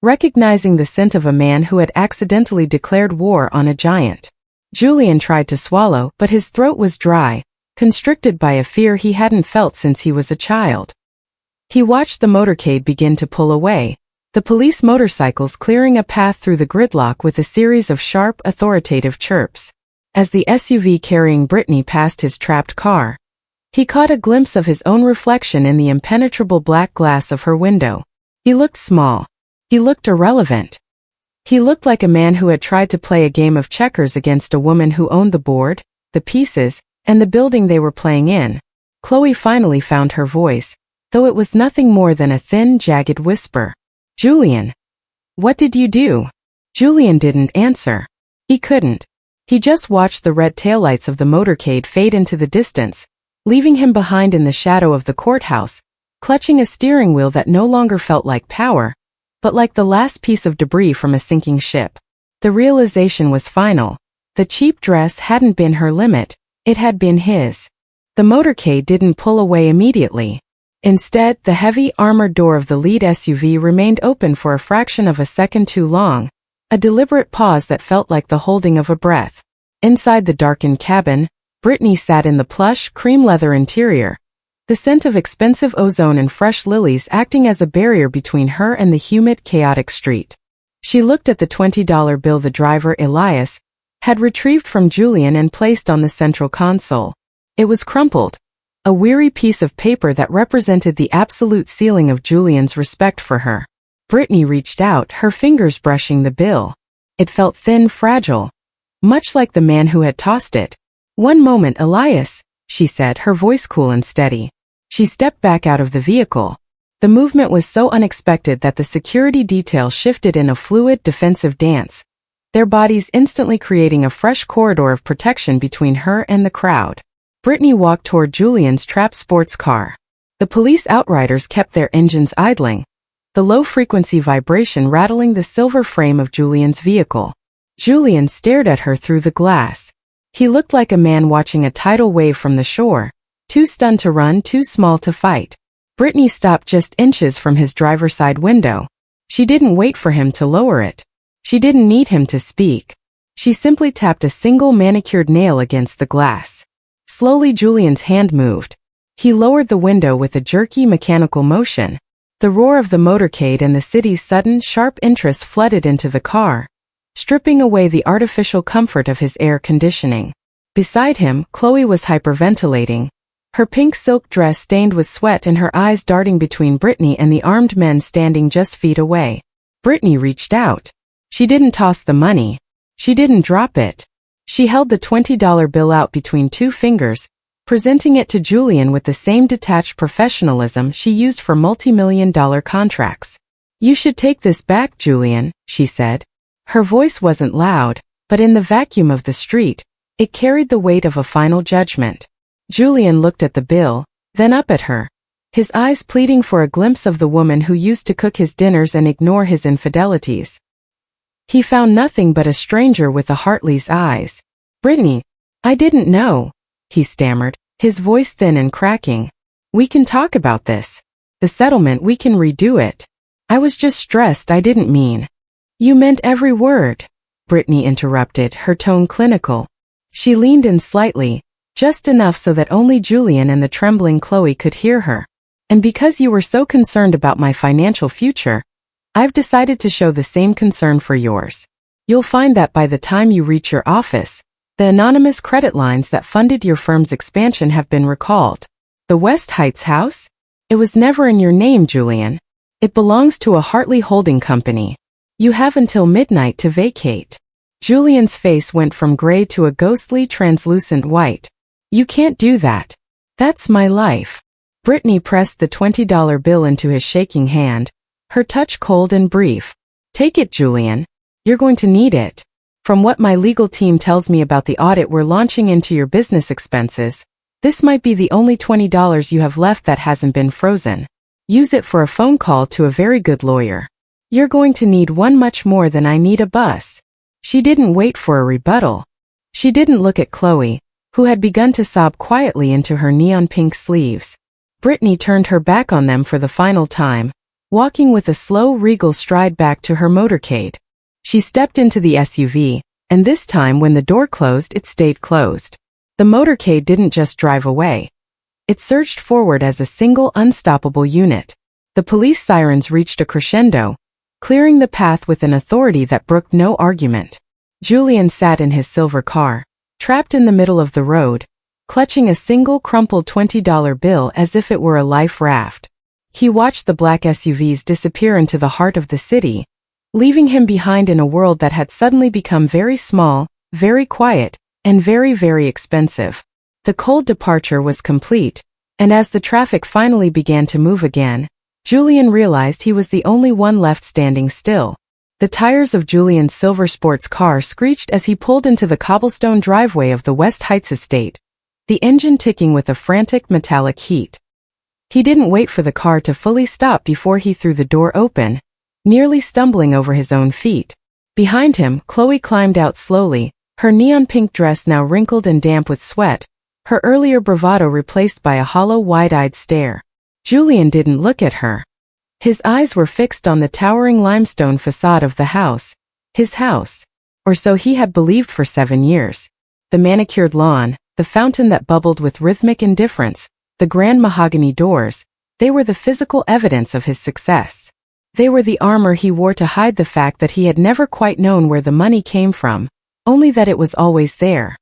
recognizing the scent of a man who had accidentally declared war on a giant. Julian tried to swallow, but his throat was dry, constricted by a fear he hadn't felt since he was a child. He watched the motorcade begin to pull away, the police motorcycles clearing a path through the gridlock with a series of sharp, authoritative chirps. As the SUV carrying Britney passed his trapped car, he caught a glimpse of his own reflection in the impenetrable black glass of her window. He looked small. He looked irrelevant. He looked like a man who had tried to play a game of checkers against a woman who owned the board, the pieces, and the building they were playing in. Chloe finally found her voice, though it was nothing more than a thin, jagged whisper. "Julian, what did you do?" Julian didn't answer. He couldn't. He just watched the red taillights of the motorcade fade into the distance, leaving him behind in the shadow of the courthouse, clutching a steering wheel that no longer felt like power, but like the last piece of debris from a sinking ship. The realization was final. The cheap dress hadn't been her limit, it had been his. The motorcade didn't pull away immediately. Instead, the heavy, armored door of the lead SUV remained open for a fraction of a second too long, a deliberate pause that felt like the holding of a breath. Inside the darkened cabin, Britney sat in the plush, cream leather interior, the scent of expensive ozone and fresh lilies acting as a barrier between her and the humid, chaotic street. She looked at the $20 bill the driver, Elias, had retrieved from Julian and placed on the central console. It was crumpled, a weary piece of paper that represented the absolute ceiling of Julian's respect for her. Britney reached out, her fingers brushing the bill. It felt thin, fragile, much like the man who had tossed it. "One moment, Elias," she said, her voice cool and steady. She stepped back out of the vehicle. The movement was so unexpected that the security detail shifted in a fluid, defensive dance, their bodies instantly creating a fresh corridor of protection between her and the crowd. Britney walked toward Julian's trap sports car. The police outriders kept their engines idling, the low-frequency vibration rattling the silver frame of Julian's vehicle. Julian stared at her through the glass. He looked like a man watching a tidal wave from the shore, too stunned to run, too small to fight. Britney stopped just inches from his driver's side window. She didn't wait for him to lower it. She didn't need him to speak. She simply tapped a single manicured nail against the glass. Slowly Julian's hand moved. He lowered the window with a jerky mechanical motion. The roar of the motorcade and the city's sudden, sharp interest flooded into the car, stripping away the artificial comfort of his air conditioning. Beside him, Chloe was hyperventilating, her pink silk dress stained with sweat and her eyes darting between Britney and the armed men standing just feet away. Britney reached out. She didn't toss the money. She didn't drop it. She held the $20 bill out between two fingers, presenting it to Julian with the same detached professionalism she used for multi-million-dollar contracts. "You should take this back, Julian," she said. Her voice wasn't loud, but in the vacuum of the street, it carried the weight of a final judgment. Julian looked at the bill, then up at her, his eyes pleading for a glimpse of the woman who used to cook his dinners and ignore his infidelities. He found nothing but a stranger with a Hartley's eyes. "Britney, I didn't know," he stammered, his voice thin and cracking. "We can talk about this. The settlement, we can redo it. I was just stressed, I didn't mean." "You meant every word," Britney interrupted, her tone clinical. She leaned in slightly, just enough so that only Julian and the trembling Chloe could hear her. "And because you were so concerned about my financial future, I've decided to show the same concern for yours. You'll find that by the time you reach your office, the anonymous credit lines that funded your firm's expansion have been recalled. The West Heights house? It was never in your name, Julian. It belongs to a Hartley holding company. You have until midnight to vacate. Julian's face went from gray to a ghostly, translucent white. You can't do that. That's my life. Britney pressed the $20 bill into his shaking hand, her touch cold and brief. Take it, Julian. You're going to need it. From what my legal team tells me about the audit we're launching into your business expenses, this might be the only $20 you have left that hasn't been frozen. Use it for a phone call to a very good lawyer. You're going to need one much more than I need a bus. She didn't wait for a rebuttal. She didn't look at Chloe, who had begun to sob quietly into her neon pink sleeves. Britney turned her back on them for the final time, walking with a slow, regal stride back to her motorcade. She stepped into the SUV, and this time when the door closed, it stayed closed. The motorcade didn't just drive away. It surged forward as a single, unstoppable unit. The police sirens reached a crescendo, clearing the path with an authority that brooked no argument. Julian sat in his silver car, trapped in the middle of the road, clutching a single crumpled $20 bill as if it were a life raft. He watched the black SUVs disappear into the heart of the city, leaving him behind in a world that had suddenly become very small, very quiet, and very, very expensive. The cold departure was complete, and as the traffic finally began to move again, Julian realized he was the only one left standing still. The tires of Julian's silver sports car screeched as he pulled into the cobblestone driveway of the West Heights estate, the engine ticking with a frantic metallic heat. He didn't wait for the car to fully stop before he threw the door open, nearly stumbling over his own feet. Behind him, Chloe climbed out slowly, her neon pink dress now wrinkled and damp with sweat, her earlier bravado replaced by a hollow, wide-eyed stare. Julian didn't look at her. His eyes were fixed on the towering limestone facade of the house, his house. Or so he had believed for 7 years. The manicured lawn, the fountain that bubbled with rhythmic indifference, the grand mahogany doors, they were the physical evidence of his success. They were the armor he wore to hide the fact that he had never quite known where the money came from, only that it was always there.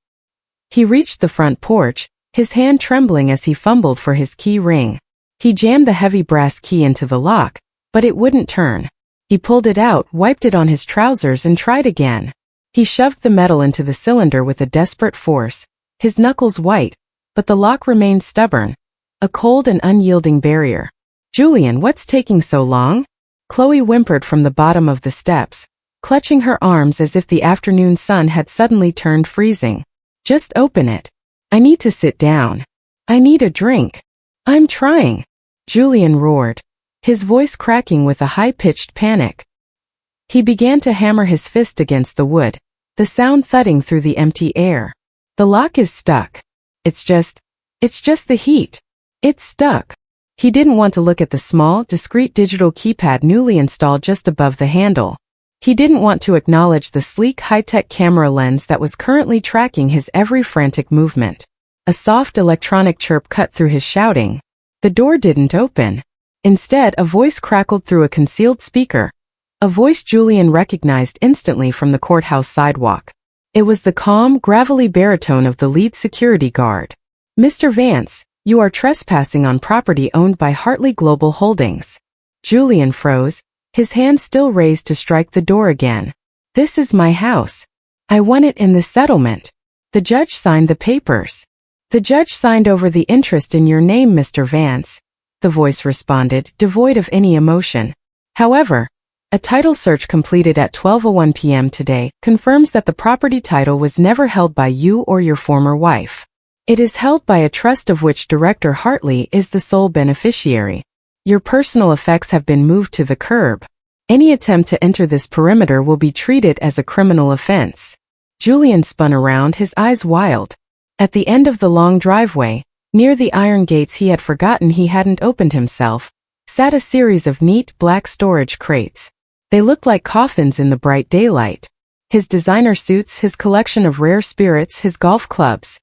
He reached the front porch, his hand trembling as he fumbled for his key ring. He jammed the heavy brass key into the lock, but it wouldn't turn. He pulled it out, wiped it on his trousers, and tried again. He shoved the metal into the cylinder with a desperate force, his knuckles white, but the lock remained stubborn, a cold and unyielding barrier. Julian, what's taking so long? Chloe whimpered from the bottom of the steps, clutching her arms as if the afternoon sun had suddenly turned freezing. Just open it. I need to sit down. I need a drink. I'm trying. Julian roared, his voice cracking with a high-pitched panic. He began to hammer his fist against the wood, the sound thudding through the empty air. The lock is stuck. It's just the heat. It's stuck. He didn't want to look at the small, discreet digital keypad newly installed just above the handle. He didn't want to acknowledge the sleek high-tech camera lens that was currently tracking his every frantic movement. A soft electronic chirp cut through his shouting. The door didn't open. Instead, a voice crackled through a concealed speaker, a voice Julian recognized instantly from the courthouse sidewalk. It was the calm, gravelly baritone of the lead security guard. Mr. Vance, you are trespassing on property owned by Hartley Global Holdings. Julian froze, his hand still raised to strike the door again. This is my house. I won it in the settlement. The judge signed the papers. The judge signed over the interest in your name, Mr. Vance, the voice responded, devoid of any emotion. However, a title search completed at 12:01 p.m. today confirms that the property title was never held by you or your former wife. It is held by a trust of which Director Hartley is the sole beneficiary. Your personal effects have been moved to the curb. Any attempt to enter this perimeter will be treated as a criminal offense. Julian spun around, his eyes wild. At the end of the long driveway, near the iron gates he had forgotten he hadn't opened himself, sat a series of neat black storage crates. They looked like coffins in the bright daylight. His designer suits, his collection of rare spirits, his golf clubs.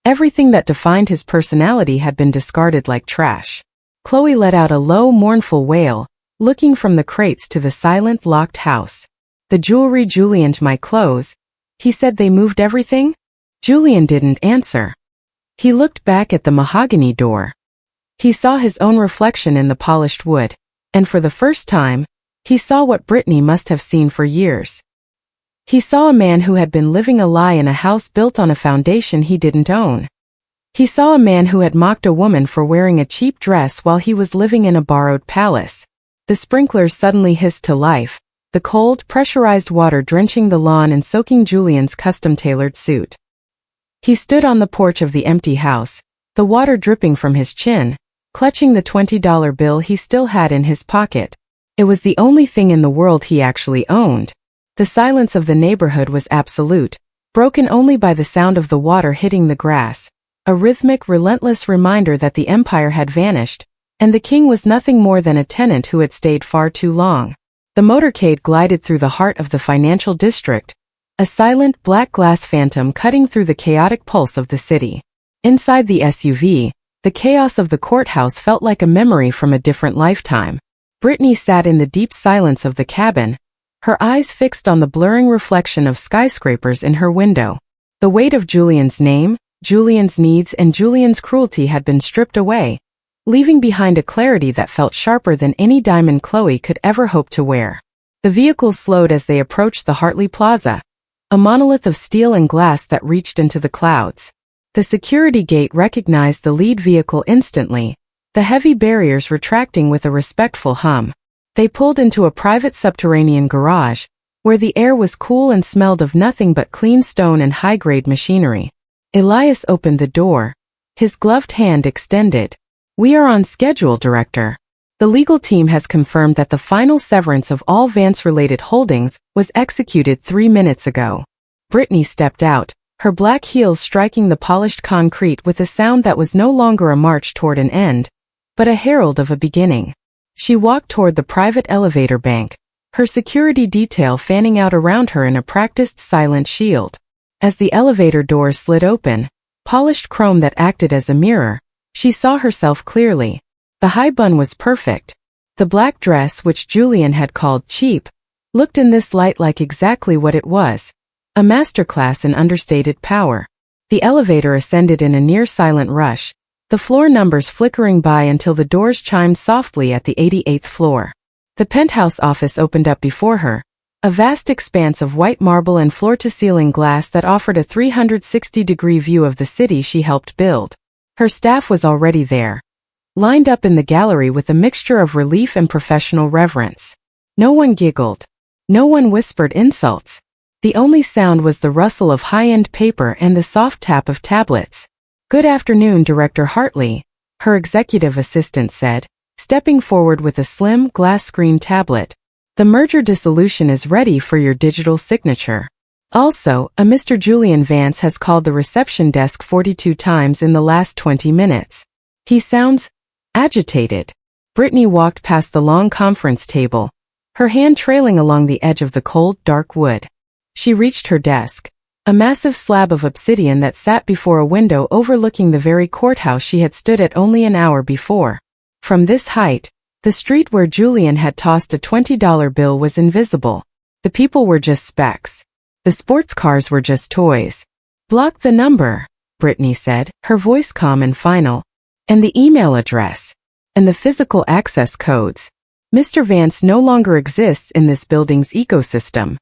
Everything that defined his personality had been discarded like trash. Chloe let out a low, mournful wail, looking from the crates to the silent, locked house. The jewelry, Julian, my clothes. He said they moved everything? Julian didn't answer. He looked back at the mahogany door. He saw his own reflection in the polished wood, and for the first time, he saw what Britney must have seen for years. He saw a man who had been living a lie in a house built on a foundation he didn't own. He saw a man who had mocked a woman for wearing a cheap dress while he was living in a borrowed palace. The sprinklers suddenly hissed to life, the cold, pressurized water drenching the lawn and soaking Julian's custom-tailored suit. He stood on the porch of the empty house, the water dripping from his chin, clutching the $20 bill he still had in his pocket. It was the only thing in the world he actually owned. The silence of the neighborhood was absolute, broken only by the sound of the water hitting the grass, a rhythmic, relentless reminder that the empire had vanished, and the king was nothing more than a tenant who had stayed far too long. The motorcade glided through the heart of the financial district, a silent, black glass phantom cutting through the chaotic pulse of the city. Inside the SUV, the chaos of the courthouse felt like a memory from a different lifetime. Britney sat in the deep silence of the cabin, her eyes fixed on the blurring reflection of skyscrapers in her window. The weight of Julian's name, Julian's needs, and Julian's cruelty had been stripped away, leaving behind a clarity that felt sharper than any diamond Chloe could ever hope to wear. The vehicles slowed as they approached the Hartley Plaza, a monolith of steel and glass that reached into the clouds. The security gate recognized the lead vehicle instantly, the heavy barriers retracting with a respectful hum. They pulled into a private subterranean garage, where the air was cool and smelled of nothing but clean stone and high-grade machinery. Elias opened the door, his gloved hand extended. "We are on schedule, Director. The legal team has confirmed that the final severance of all Vance-related holdings was executed 3 minutes ago." Britney stepped out, her black heels striking the polished concrete with a sound that was no longer a march toward an end, but a herald of a beginning. She walked toward the private elevator bank, her security detail fanning out around her in a practiced silent shield. As the elevator doors slid open, polished chrome that acted as a mirror, she saw herself clearly. The high bun was perfect. The black dress, which Julian had called cheap, looked in this light like exactly what it was, a masterclass in understated power. The elevator ascended in a near-silent rush, the floor numbers flickering by until the doors chimed softly at the 88th floor. The penthouse office opened up before her, a vast expanse of white marble and floor-to-ceiling glass that offered a 360-degree view of the city she helped build. Her staff was already there, lined up in the gallery with a mixture of relief and professional reverence. No one giggled. No one whispered insults. The only sound was the rustle of high-end paper and the soft tap of tablets. "Good afternoon, Director Hartley," her executive assistant said, stepping forward with a slim, glass-screen tablet. "The merger dissolution is ready for your digital signature. Also, a Mr. Julian Vance has called the reception desk 42 times in the last 20 minutes. He sounds agitated." Britney walked past the long conference table, her hand trailing along the edge of the cold, dark wood. She reached her desk, a massive slab of obsidian that sat before a window overlooking the very courthouse she had stood at only an hour before. From this height, the street where Julian had tossed a $20 bill was invisible. The people were just specks. The sports cars were just toys. "Block the number," Britney said, her voice calm and final. "And the email address. And the physical access codes. Mr. Vance no longer exists in this building's ecosystem."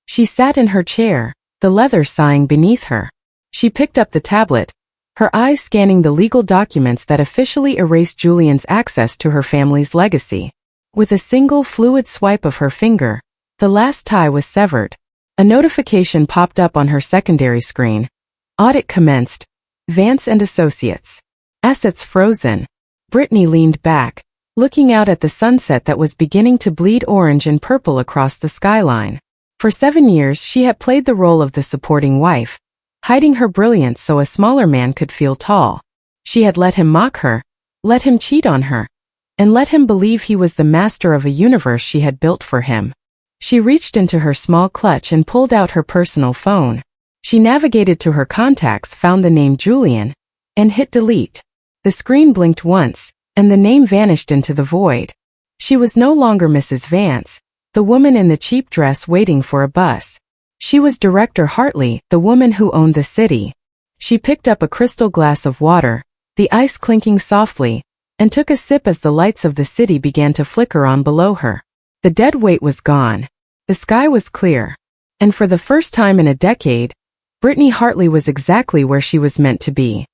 She sat in her chair, the leather sighing beneath her. She picked up the tablet, her eyes scanning the legal documents that officially erased Julian's access to her family's legacy. With a single fluid swipe of her finger, the last tie was severed. A notification popped up on her secondary screen. Audit commenced. Vance and Associates. Assets frozen. Britney leaned back, looking out at the sunset that was beginning to bleed orange and purple across the skyline. For 7 years she had played the role of the supporting wife, hiding her brilliance so a smaller man could feel tall. She had let him mock her, let him cheat on her, and let him believe he was the master of a universe she had built for him. She reached into her small clutch and pulled out her personal phone. She navigated to her contacts, found the name Julian, and hit delete. The screen blinked once, and the name vanished into the void. She was no longer Mrs. Vance, the woman in the cheap dress waiting for a bus. She was Director Hartley, the woman who owned the city. She picked up a crystal glass of water, the ice clinking softly, and took a sip as the lights of the city began to flicker on below her. The dead weight was gone. The sky was clear. And for the first time in a decade, Britney Hartley was exactly where she was meant to be.